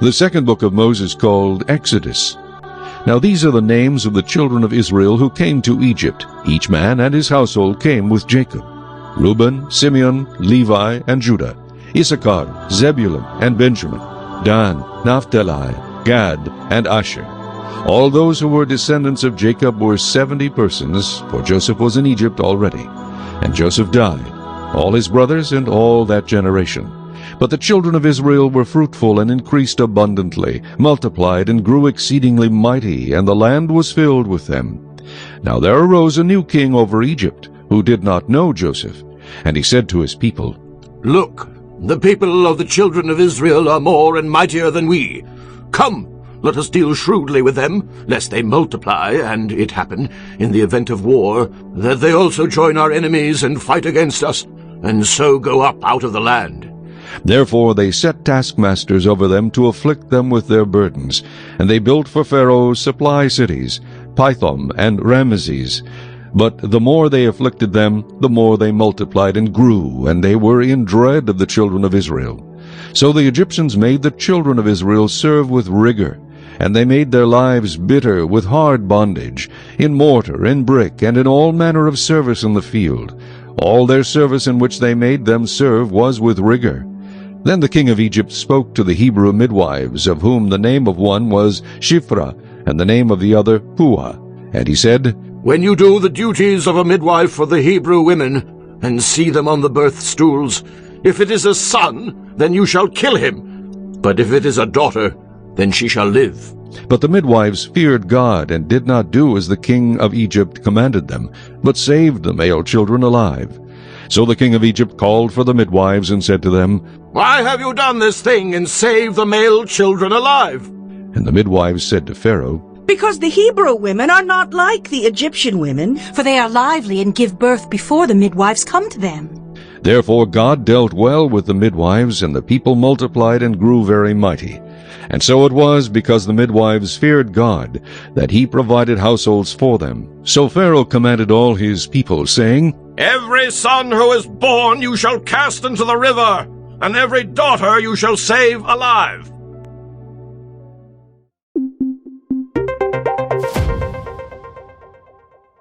The second book of Moses called Exodus. Now these are the names of the children of Israel who came to Egypt. Each man and his household came with Jacob: Reuben, Simeon, Levi, and Judah, Issachar, Zebulun, and Benjamin, Dan, Naphtali, Gad, and Asher. All those who were descendants of Jacob were 70 persons, for Joseph was in Egypt already. And Joseph died, all his brothers, and all that generation. But the children of Israel were fruitful and increased abundantly, multiplied and grew exceedingly mighty, and the land was filled with them. Now there arose a new king over Egypt, who did not know Joseph. And he said to his people, Look, the people of the children of Israel are more and mightier than we. Come, let us deal shrewdly with them, lest they multiply, and it happen, in the event of war, that they also join our enemies and fight against us, and so go up out of the land. Therefore they set taskmasters over them to afflict them with their burdens. And they built for Pharaoh supply cities, Pithom and Ramesses. But the more they afflicted them, the more they multiplied and grew, and they were in dread of the children of Israel. So the Egyptians made the children of Israel serve with rigor, and they made their lives bitter with hard bondage, in mortar, in brick, and in all manner of service in the field. All their service in which they made them serve was with rigor. Then the king of Egypt spoke to the Hebrew midwives, of whom the name of one was Shiphrah, and the name of the other Puah. And he said, When you do the duties of a midwife for the Hebrew women, and see them on the birth stools, if it is a son, then you shall kill him. But if it is a daughter, then she shall live. But the midwives feared God, and did not do as the king of Egypt commanded them, but saved the male children alive. So the king of Egypt called for the midwives, and said to them, Why have you done this thing, and saved the male children alive? And the midwives said to Pharaoh, Because the Hebrew women are not like the Egyptian women. For they are lively and give birth before the midwives come to them. Therefore God dealt well with the midwives, and the people multiplied and grew very mighty. And so it was, because the midwives feared God, that he provided households for them. So Pharaoh commanded all his people, saying, Every son who is born you shall cast into the river, and every daughter you shall save alive.